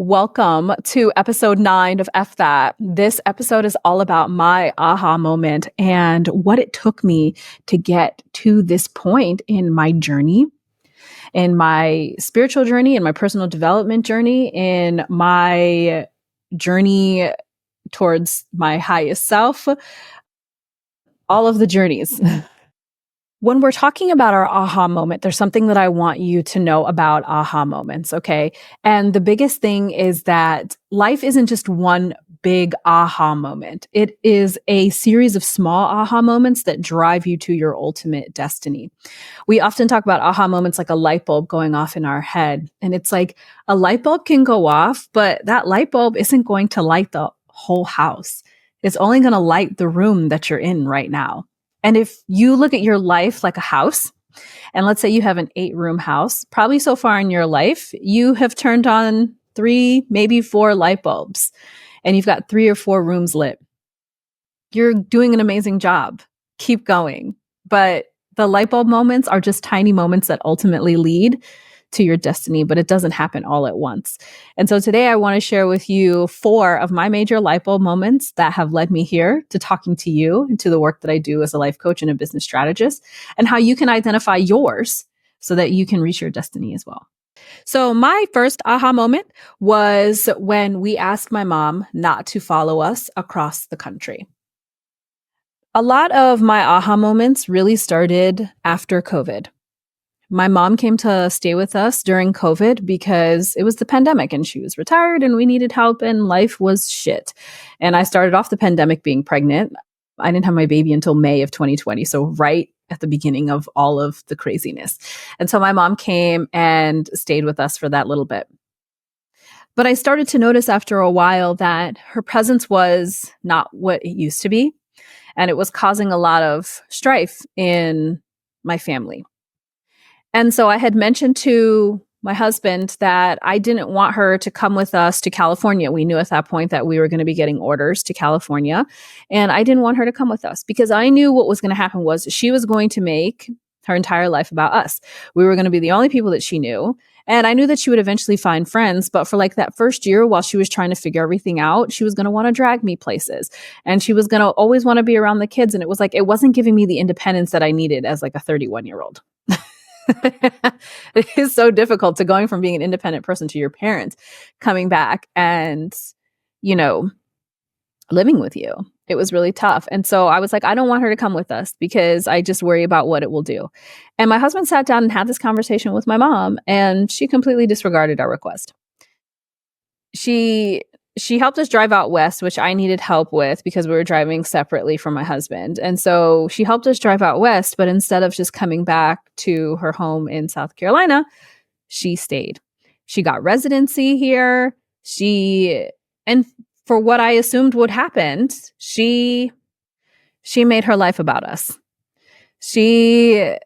Welcome to episode 9 of F That. This episode is all about my aha moment and what it took me to get to this point in my journey, in my spiritual journey, in my personal development journey, in my journey towards my highest self, all of the journeys. When we're talking about our aha moment, there's something that I want you to know about aha moments, okay? And the biggest thing is that life isn't just one big aha moment. It is a series of small aha moments that drive you to your ultimate destiny. We often talk about aha moments like a light bulb going off in our head. And it's like a light bulb can go off, but that light bulb isn't going to light the whole house. It's only going to light the room that you're in right now. And if you look at your life like a house, and let's say you have an 8-room house, probably so far in your life, you have turned on 3, maybe 4 light bulbs, and you've got 3 or 4 rooms lit. You're doing an amazing job. Keep going. But the light bulb moments are just tiny moments that ultimately lead to your destiny, but it doesn't happen all at once. And so today I want to share with you 4 of my major light bulb moments that have led me here to talking to you and to the work that I do as a life coach and a business strategist, and how you can identify yours so that you can reach your destiny as well. So my first aha moment was when we asked my mom not to follow us across the country. A lot of my aha moments really started after COVID. My mom came to stay with us during COVID because it was the pandemic and she was retired and we needed help and life was shit. And I started off the pandemic being pregnant. I didn't have my baby until May of 2020. So right at the beginning of all of the craziness. And so my mom came and stayed with us for that little bit. But I started to notice after a while that her presence was not what it used to be. And it was causing a lot of strife in my family. And so I had mentioned to my husband that I didn't want her to come with us to California. We knew at that point that we were going to be getting orders to California. And I didn't want her to come with us because I knew what was going to happen was she was going to make her entire life about us. We were going to be the only people that she knew. And I knew that she would eventually find friends. But for like that first year, while she was trying to figure everything out, she was going to want to drag me places. And she was going to always want to be around the kids. And it was like, it wasn't giving me the independence that I needed as like a 31-year-old. It is so difficult to going from being an independent person to your parents coming back and, living with you. It was really tough. And so I was like, I don't want her to come with us because I just worry about what it will do. And my husband sat down and had this conversation with my mom and she completely disregarded our request. She helped us drive out west, which I needed help with because we were driving separately from my husband. And so she helped us drive out west, but instead of just coming back to her home in South Carolina, she stayed. She got residency here. And for what I assumed would happen, she made her life about us. She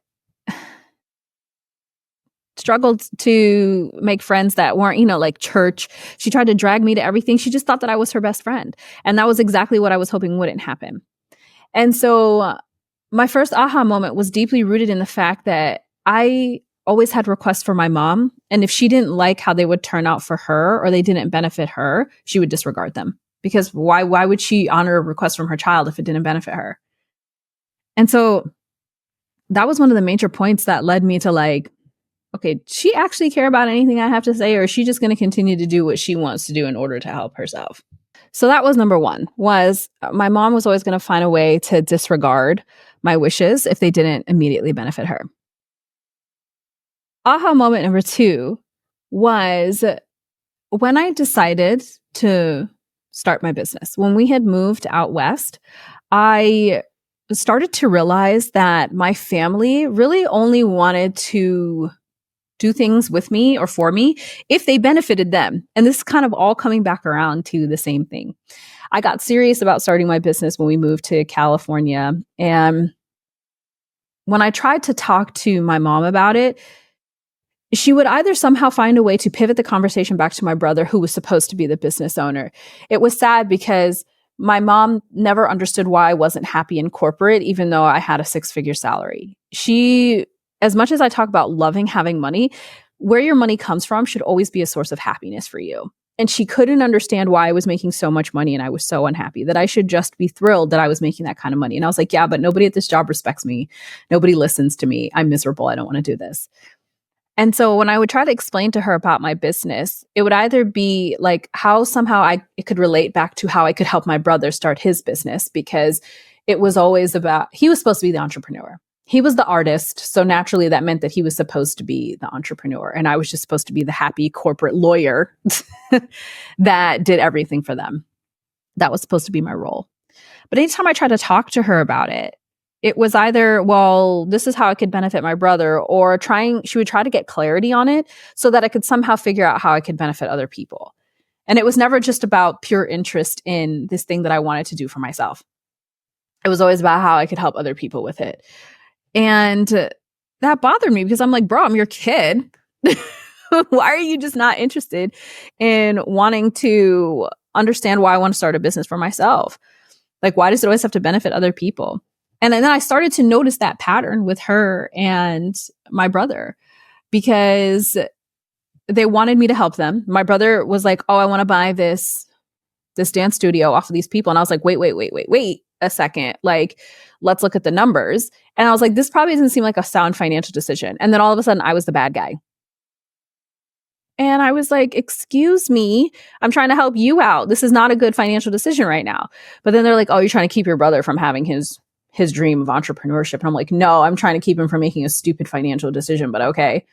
struggled to make friends that weren't, like church. She tried to drag me to everything. She just thought that I was her best friend. And that was exactly what I was hoping wouldn't happen. And so my first aha moment was deeply rooted in the fact that I always had requests for my mom. And if she didn't like how they would turn out for her or they didn't benefit her, she would disregard them. Because why would she honor a request from her child if it didn't benefit her? And so that was one of the major points that led me to like, okay, does she actually care about anything I have to say, or is she just going to continue to do what she wants to do in order to help herself? So that was number one, was my mom was always going to find a way to disregard my wishes if they didn't immediately benefit her. Aha moment number 2 was when I decided to start my business. When we had moved out west, I started to realize that my family really only wanted to do things with me or for me if they benefited them. And this is kind of all coming back around to the same thing. I got serious about starting my business when we moved to California. And when I tried to talk to my mom about it, she would either somehow find a way to pivot the conversation back to my brother, who was supposed to be the business owner. It was sad because my mom never understood why I wasn't happy in corporate, even though I had a 6-figure salary. As much as I talk about loving having money, where your money comes from should always be a source of happiness for you. And she couldn't understand why I was making so much money and I was so unhappy, that I should just be thrilled that I was making that kind of money. And I was like, yeah, but nobody at this job respects me. Nobody listens to me. I'm miserable. I don't want to do this. And so when I would try to explain to her about my business, it would either be like how somehow it could relate back to how I could help my brother start his business, because it was always about, he was supposed to be the entrepreneur. He was the artist. So naturally that meant that he was supposed to be the entrepreneur. And I was just supposed to be the happy corporate lawyer that did everything for them. That was supposed to be my role. But anytime I tried to talk to her about it, it was either, well, this is how I could benefit my brother, or she would try to get clarity on it so that I could somehow figure out how I could benefit other people. And it was never just about pure interest in this thing that I wanted to do for myself. It was always about how I could help other people with it. And that bothered me because I'm like, bro, I'm your kid. Why are you just not interested in wanting to understand why I want to start a business for myself? Like, why does it always have to benefit other people? And then I started to notice that pattern with her and my brother, because they wanted me to help them. My brother was like, oh, I want to buy this dance studio off of these people. And I was like, wait a second. Like, let's look at the numbers. And I was like, this probably doesn't seem like a sound financial decision. And then all of a sudden I was the bad guy. And I was like, excuse me, I'm trying to help you out. This is not a good financial decision right now. But then they're like, oh, you're trying to keep your brother from having his dream of entrepreneurship. And I'm like, no, I'm trying to keep him from making a stupid financial decision, but okay.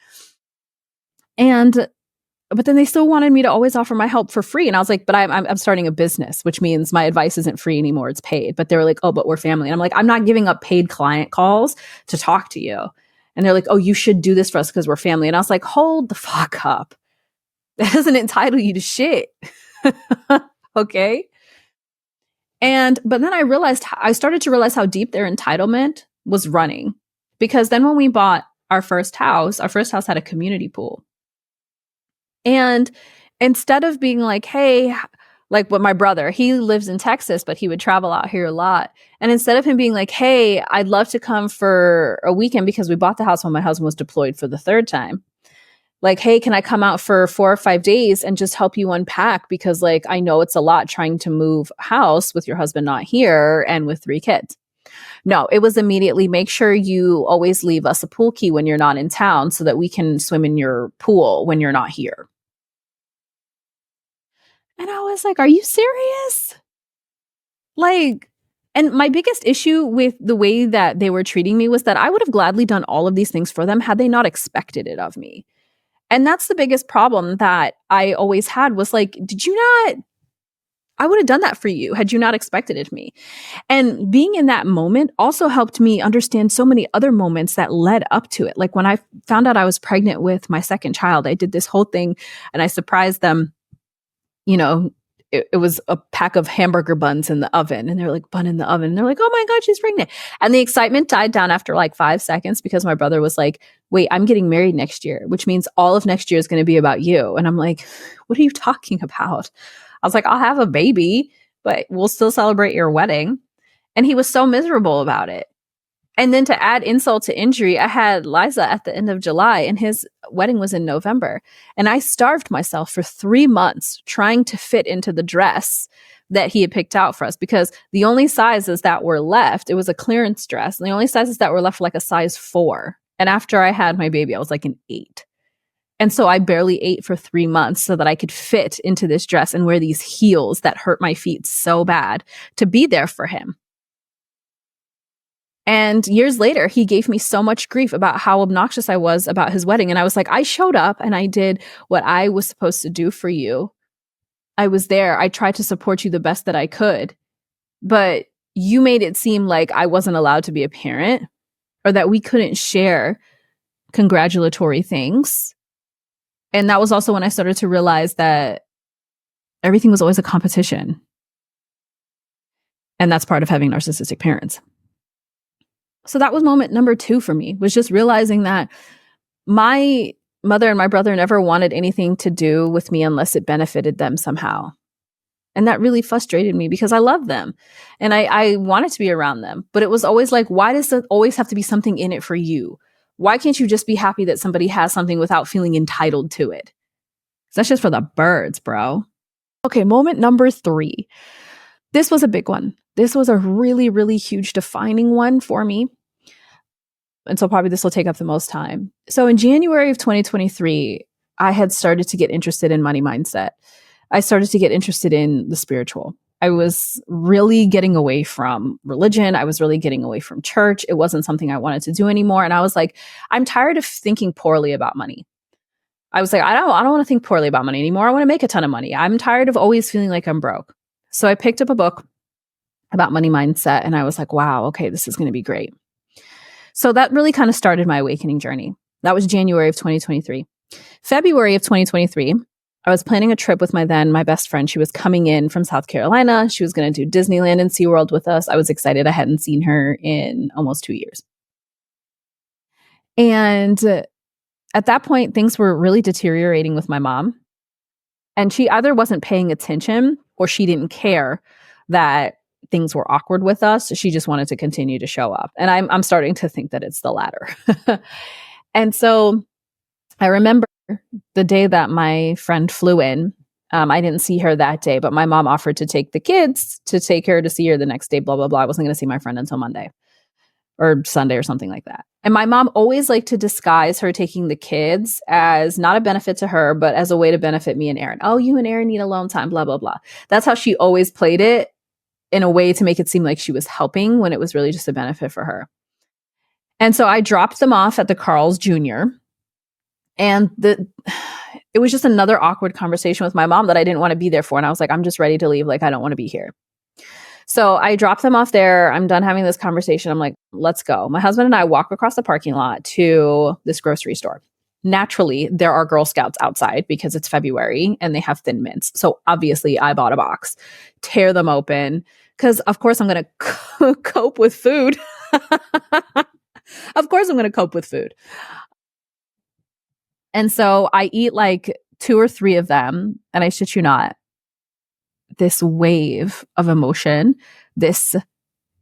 But then they still wanted me to always offer my help for free. And I was like, but I'm starting a business, which means my advice isn't free anymore. It's paid. But they were like, oh, but we're family. And I'm like, I'm not giving up paid client calls to talk to you. And they're like, oh, you should do this for us because we're family. And I was like, hold the fuck up. That doesn't entitle you to shit. Okay. But then I started to realize how deep their entitlement was running. Because then when we bought our first house had a community pool. And instead of being like, hey, like with my brother, he lives in Texas, but he would travel out here a lot. And instead of him being like, hey, I'd love to come for a weekend because we bought the house when my husband was deployed for the third time. Like, hey, can I come out for 4 or 5 days and just help you unpack? Because like, I know it's a lot trying to move house with your husband not here and with 3 kids. No, it was immediately make sure you always leave us a pool key when you're not in town so that we can swim in your pool when you're not here. And I was like, are you serious? Like, and my biggest issue with the way that they were treating me was that I would have gladly done all of these things for them had they not expected it of me. And that's the biggest problem that I always had was like, I would have done that for you had you not expected it of me. And being in that moment also helped me understand so many other moments that led up to it. Like when I found out I was pregnant with my second child, I did this whole thing and I surprised them. You know, it was a pack of hamburger buns in the oven. And they're like, bun in the oven. And they're like, oh my God, she's pregnant. And the excitement died down after like 5 seconds because my brother was like, wait, I'm getting married next year, which means all of next year is going to be about you. And I'm like, what are you talking about? I was like, I'll have a baby, but we'll still celebrate your wedding. And he was so miserable about it. And then to add insult to injury, I had Liza at the end of July and his wedding was in November. And I starved myself for 3 months trying to fit into the dress that he had picked out for us because the only sizes that were left, it was a clearance dress. And the only sizes that were left were like a size 4. And after I had my baby, I was like an 8. And so I barely ate for 3 months so that I could fit into this dress and wear these heels that hurt my feet so bad to be there for him. And years later, he gave me so much grief about how obnoxious I was about his wedding. And I was like, I showed up and I did what I was supposed to do for you. I was there. I tried to support you the best that I could. But you made it seem like I wasn't allowed to be a parent or that we couldn't share congratulatory things. And that was also when I started to realize that everything was always a competition. And that's part of having narcissistic parents. So that was moment number 2 for me, was just realizing that my mother and my brother never wanted anything to do with me unless it benefited them somehow. And that really frustrated me because I love them and I wanted to be around them. But it was always like, why does there always have to be something in it for you? Why can't you just be happy that somebody has something without feeling entitled to it? That's just for the birds, bro. Okay, moment number 3. This was a big one. This was a really, really huge defining one for me. And so probably this will take up the most time. So in January of 2023, I had started to get interested in money mindset. I started to get interested in the spiritual. I was really getting away from religion. I was really getting away from church. It wasn't something I wanted to do anymore. And I was like, I'm tired of thinking poorly about money. I was like, I don't want to think poorly about money anymore. I want to make a ton of money. I'm tired of always feeling like I'm broke. So I picked up a book about money mindset and I was like, wow, okay, this is going to be great. So that really kind of started my awakening journey. That was January of 2023. February of 2023, I was planning a trip with my best friend. She was coming in from South Carolina. She was going to do Disneyland and SeaWorld with us. I was excited. I hadn't seen her in almost 2 years. And at that point, things were really deteriorating with my mom. And she either wasn't paying attention or she didn't care that things were awkward with us. She just wanted to continue to show up. And I'm starting to think that it's the latter. And so I remember the day that my friend flew in. I didn't see her that day, but my mom offered to take the kids to take her to see her the next day, blah, blah, blah. I wasn't going to see my friend until Monday or Sunday or something like that. And my mom always liked to disguise her taking the kids as not a benefit to her, but as a way to benefit me and Aaron. Oh, you and Aaron need alone time, blah, blah, blah. That's how she always played it, in a way to make it seem like she was helping when it was really just a benefit for her. And so I dropped them off at the Carl's Jr. And it was just another awkward conversation with my mom that I didn't want to be there for. And I was like, I'm just ready to leave. Like, I don't want to be here. So I dropped them off there. I'm done having this conversation. I'm like, let's go. My husband and I walk across the parking lot to this grocery store. Naturally, there are Girl Scouts outside because it's February and they have Thin Mints. So obviously I bought a box, tear them open because of course I'm going to cope with food. Of course I'm going to cope with food. And so I eat like 2 or 3 of them, and I shit you not, this wave of emotion, it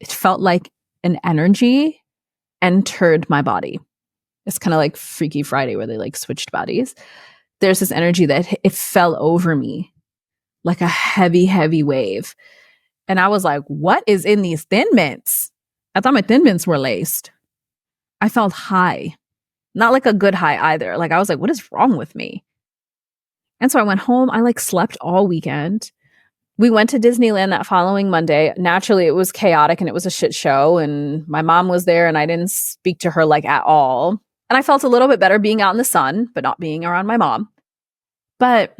felt like an energy entered my body. It's kind of like Freaky Friday where they like switched bodies. There's this energy that it fell over me like a heavy, heavy wave. And I was like, what is in these Thin Mints? I thought my Thin Mints were laced. I felt high. Not like a good high either. Like I was like, what is wrong with me? And so I went home. I like slept all weekend. We went to Disneyland that following Monday. Naturally, it was chaotic and it was a shit show. And my mom was there and I didn't speak to her like at all. And I felt a little bit better being out in the sun, but not being around my mom. But,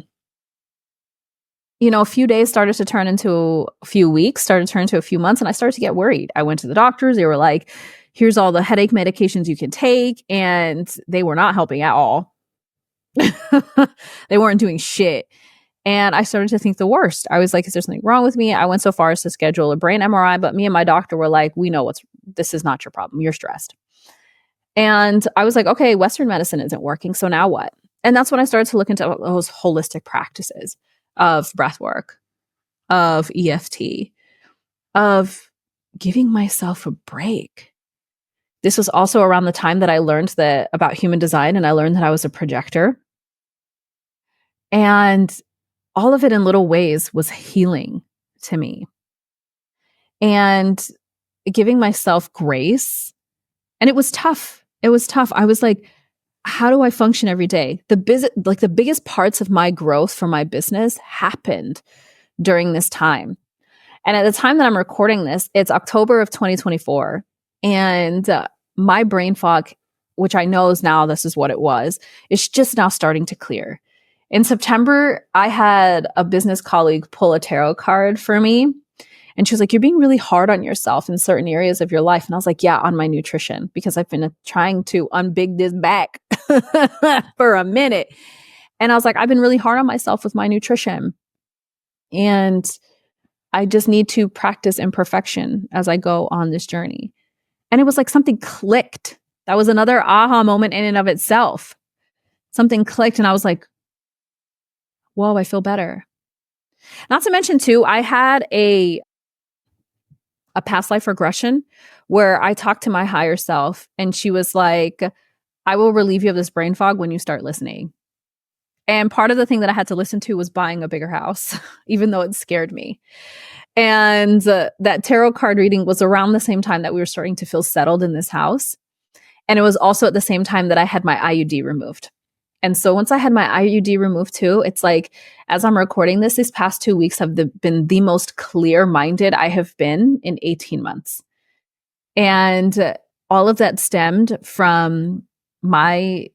you know, a few days started to turn into a few weeks, started to turn into a few months. And I started to get worried. I went to the doctors. They were like, here's all the headache medications you can take. And they were not helping at all. They weren't doing shit. And I started to think the worst. I was like, is there something wrong with me? I went so far as to schedule a brain MRI, but me and my doctor were like, we know this is not your problem. You're stressed. And I was like, okay, Western medicine isn't working. So now what? And that's when I started to look into those holistic practices of breathwork, of EFT, of giving myself a break. This was also around the time that I learned about human design, and I learned that I was a projector. And all of it in little ways was healing to me. And giving myself grace. And it was tough. It was tough. I was like, how do I function every day? The biggest parts of my growth for my business happened during this time. And at the time that I'm recording this, it's October of 2024. And my brain fog, which I know is now this is what it was, is just now starting to clear. In September, I had a business colleague pull a tarot card for me. And she was like, you're being really hard on yourself in certain areas of your life. And I was like, yeah, on my nutrition, because I've been trying to unbig this back for a minute. And I was like, I've been really hard on myself with my nutrition. And I just need to practice imperfection as I go on this journey. And it was like something clicked. That was another aha moment in and of itself. Something clicked and I was like, whoa, I feel better. Not to mention too, I had a past life regression where I talked to my higher self and she was like, I will relieve you of this brain fog when you start listening. And part of the thing that I had to listen to was buying a bigger house, even though it scared me. And that tarot card reading was around the same time that we were starting to feel settled in this house. And it was also at the same time that I had my IUD removed. And so once I had my IUD removed too, it's like, as I'm recording this, these past 2 weeks have been the most clear-minded I have been in 18 months. And all of that stemmed from my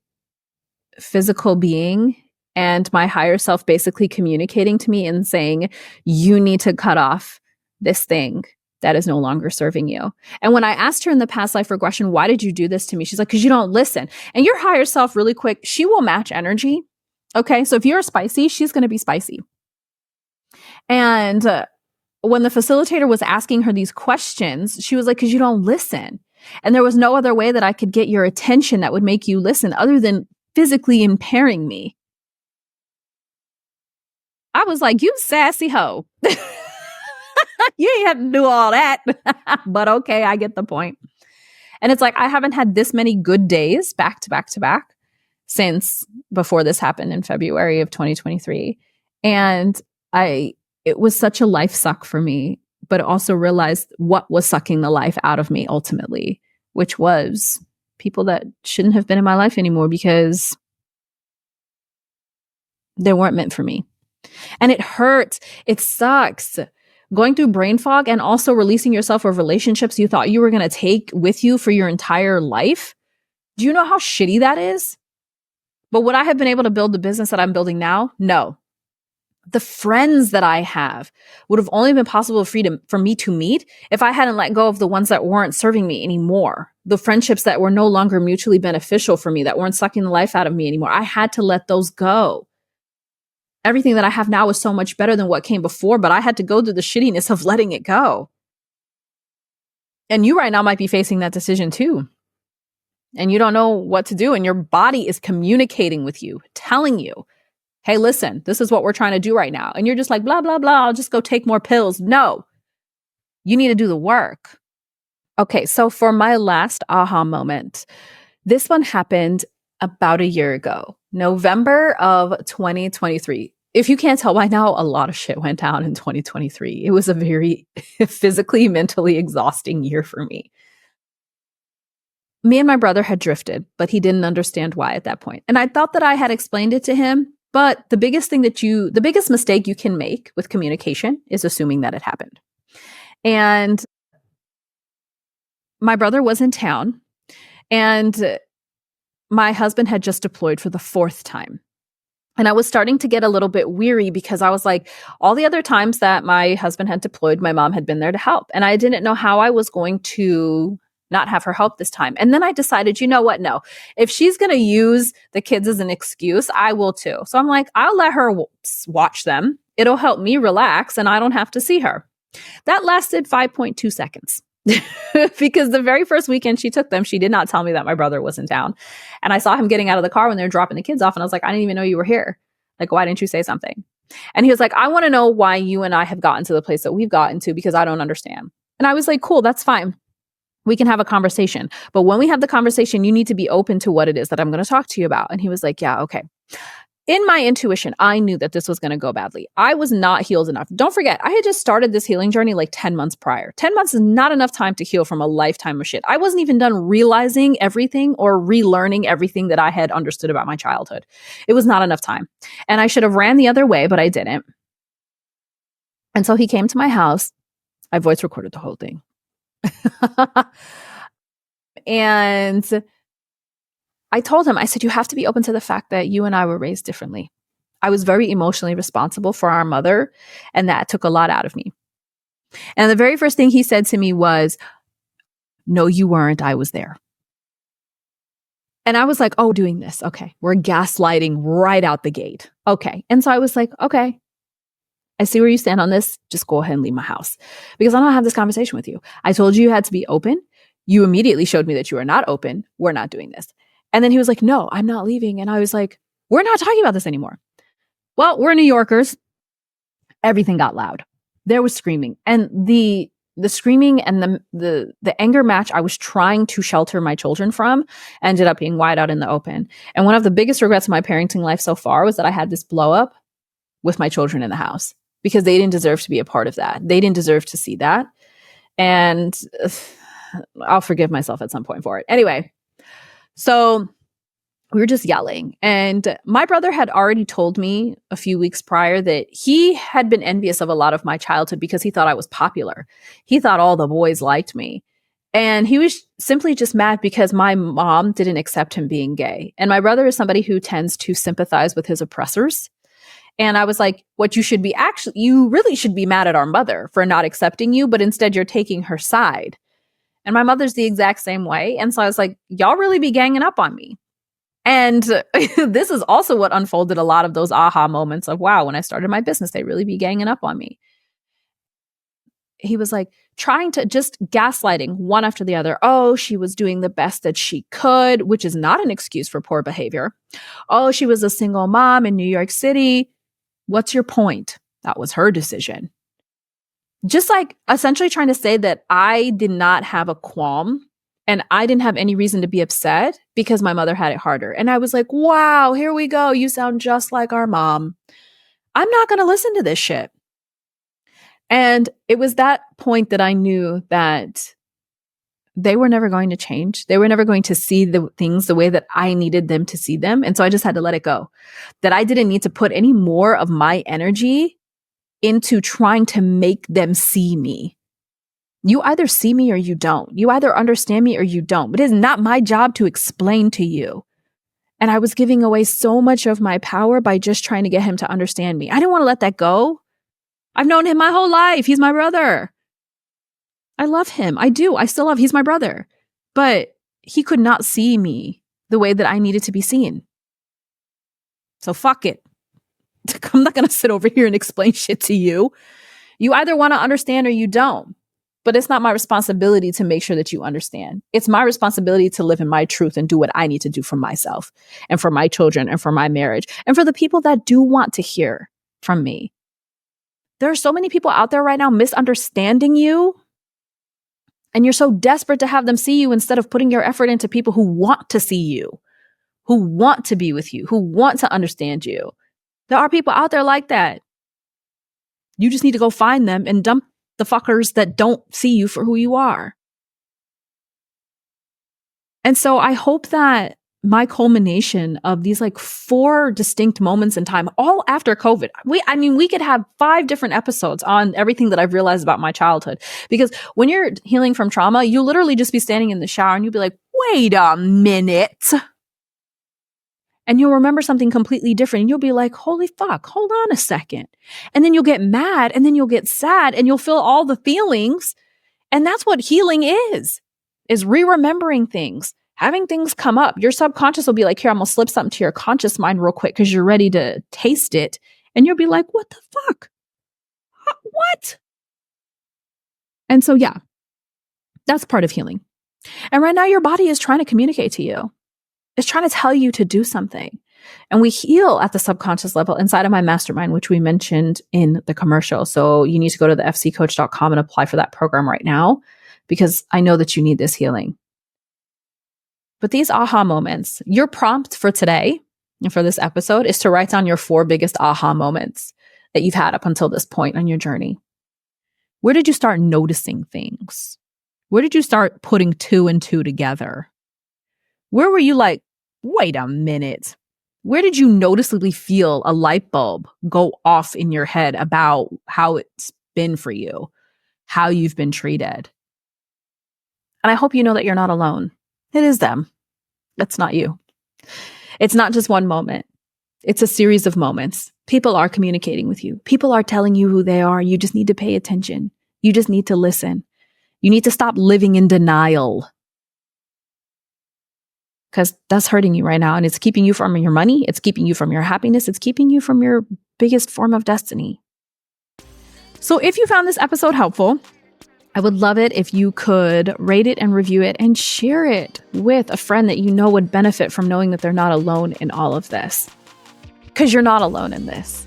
physical being and my higher self basically communicating to me and saying, you need to cut off this thing that is no longer serving you. And when I asked her in the past life regression, why did you do this to me? She's like, because you don't listen. And your higher self, really quick, she will match energy. Okay. So if you're spicy, she's going to be spicy. And when the facilitator was asking her these questions, she was like, because you don't listen. And there was no other way that I could get your attention that would make you listen other than physically impairing me. I was like, you sassy hoe. You ain't have to do all that. But okay, I get the point. And it's like, I haven't had this many good days back to back to back since before this happened in February of 2023. And it was such a life suck for me, but also realized what was sucking the life out of me ultimately, which was people that shouldn't have been in my life anymore because they weren't meant for me. And it hurts. It sucks. Going through brain fog and also releasing yourself of relationships you thought you were going to take with you for your entire life. Do you know how shitty that is? But would I have been able to build the business that I'm building now? No. The friends that I have would have only been possible for me to meet if I hadn't let go of the ones that weren't serving me anymore. The friendships that were no longer mutually beneficial for me, that weren't sucking the life out of me anymore. I had to let those go. Everything that I have now is so much better than what came before, but I had to go through the shittiness of letting it go. And you right now might be facing that decision too. And you don't know what to do. And your body is communicating with you, telling you, hey, listen, this is what we're trying to do right now. And you're just like, blah, blah, blah. I'll just go take more pills. No, you need to do the work. Okay. So for my last aha moment, this one happened about a year ago, November of 2023. If you can't tell by now, a lot of shit went down in 2023. It was a very physically, mentally exhausting year for me. Me and my brother had drifted, but he didn't understand why at that point. And I thought that I had explained it to him. But the biggest mistake you can make with communication is assuming that it happened. And my brother was in town and my husband had just deployed for the 4th time. And I was starting to get a little bit weary because I was like, all the other times that my husband had deployed, my mom had been there to help. And I didn't know how I was going to not have her help this time. And then I decided, you know what? No, if she's going to use the kids as an excuse, I will too. So I'm like, I'll let her watch them. It'll help me relax and I don't have to see her. That lasted 5.2 seconds. Because the very first weekend she took them, she did not tell me that my brother was in town. And I saw him getting out of the car when they were dropping the kids off. And I was like, I didn't even know you were here. Like, why didn't you say something? And he was like, I want to know why you and I have gotten to the place that we've gotten to because I don't understand. And I was like, cool, that's fine. We can have a conversation. But when we have the conversation, you need to be open to what it is that I'm going to talk to you about. And he was like, yeah, okay. In my intuition, I knew that this was going to go badly. I was not healed enough. Don't forget, I had just started this healing journey like 10 months prior. 10 months is not enough time to heal from a lifetime of shit. I wasn't even done realizing everything or relearning everything that I had understood about my childhood. It was not enough time. And I should have ran the other way, but I didn't. And so he came to my house. I voice recorded the whole thing. And I told him, I said, you have to be open to the fact that you and I were raised differently. I was very emotionally responsible for our mother, and that took a lot out of me. And the very first thing he said to me was, no, you weren't. I was there. And I was like, oh, doing this. Okay. We're gaslighting right out the gate. Okay. And so I was like, okay, I see where you stand on this. Just go ahead and leave my house because I don't have this conversation with you. I told you had to be open. You immediately showed me that you are not open. We're not doing this. And then he was like, no, I'm not leaving. And I was like, we're not talking about this anymore. Well, we're New Yorkers. Everything got loud. There was screaming. And the the screaming and the anger match I was trying to shelter my children from ended up being wide out in the open. And one of the biggest regrets of my parenting life so far was that I had this blow up with my children in the house, because they didn't deserve to be a part of that. They didn't deserve to see that. And I'll forgive myself at some point for it. Anyway, so we were just yelling. And my brother had already told me a few weeks prior that he had been envious of a lot of my childhood because he thought I was popular. He thought all the boys liked me. And he was simply just mad because my mom didn't accept him being gay. And my brother is somebody who tends to sympathize with his oppressors. And I was like, you really should be mad at our mother for not accepting you, but instead you're taking her side. And my mother's the exact same way. And so I was like, y'all really be ganging up on me. And this is also what unfolded a lot of those aha moments of, wow, when I started my business, they really be ganging up on me. He was like trying to just gaslighting one after the other. Oh, she was doing the best that she could, which is not an excuse for poor behavior. Oh, she was a single mom in New York City. What's your point? That was her decision. Just like essentially trying to say that I did not have a qualm and I didn't have any reason to be upset because my mother had it harder. And I was like, wow, here we go. You sound just like our mom. I'm not going to listen to this shit. And it was that point that I knew that they were never going to change. They were never going to see the things the way that I needed them to see them. And so I just had to let it go. That I didn't need to put any more of my energy into trying to make them see me. You either see me or you don't. You either understand me or you don't. But it is not my job to explain to you. And I was giving away so much of my power by just trying to get him to understand me. I didn't want to let that go. I've known him my whole life. He's my brother. I love him. I do. I still love. He's my brother. But he could not see me the way that I needed to be seen. So fuck it. I'm not going to sit over here and explain shit to you. You either want to understand or you don't. But it's not my responsibility to make sure that you understand. It's my responsibility to live in my truth and do what I need to do for myself and for my children and for my marriage and for the people that do want to hear from me. There are so many people out there right now misunderstanding you. And you're so desperate to have them see you instead of putting your effort into people who want to see you, who want to be with you, who want to understand you. There are people out there like that. You just need to go find them and dump the fuckers that don't see you for who you are. And so I hope that my culmination of these like 4 distinct moments in time, all after COVID, we could have 5 different episodes on everything that I've realized about my childhood. Because when you're healing from trauma, you literally just be standing in the shower and you'll be like, wait a minute. And you'll remember something completely different. And you'll be like, holy fuck, hold on a second. And then you'll get mad and then you'll get sad and you'll feel all the feelings. And that's what healing is re-remembering things, having things come up. Your subconscious will be like, here, I'm going to slip something to your conscious mind real quick because you're ready to taste it. And you'll be like, what the fuck? What? And so, yeah, that's part of healing. And right now your body is trying to communicate to you. It's trying to tell you to do something. And we heal at the subconscious level inside of my mastermind, which we mentioned in the commercial. So you need to go to the fccoach.com and apply for that program right now, because I know that you need this healing. But these aha moments, your prompt for today and for this episode is to write down your 4 biggest aha moments that you've had up until this point on your journey. Where did you start noticing things? Where did you start putting 2 and 2 together? Where were you like, wait a minute? Where did you noticeably feel a light bulb go off in your head about how it's been for you, how you've been treated? And I hope you know that you're not alone. It is them. It's not you. It's not just one moment. It's a series of moments. People are communicating with you. People are telling you who they are. You just need to pay attention. You just need to listen. You need to stop living in denial. Because that's hurting you right now. And it's keeping you from your money. It's keeping you from your happiness. It's keeping you from your biggest form of destiny. So if you found this episode helpful, I would love it if you could rate it and review it and share it with a friend that you know would benefit from knowing that they're not alone in all of this. Because you're not alone in this.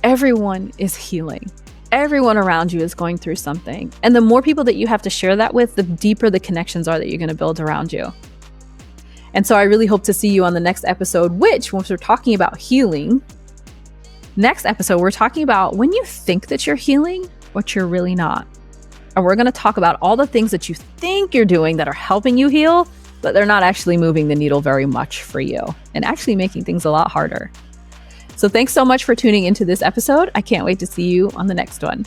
Everyone is healing. Everyone around you is going through something. And the more people that you have to share that with, the deeper the connections are that you're going to build around you. And so I really hope to see you on the next episode, which, once we're talking about healing, next episode, we're talking about when you think that you're healing, but you're really not. And we're going to talk about all the things that you think you're doing that are helping you heal, but they're not actually moving the needle very much for you and actually making things a lot harder. So thanks so much for tuning into this episode. I can't wait to see you on the next one.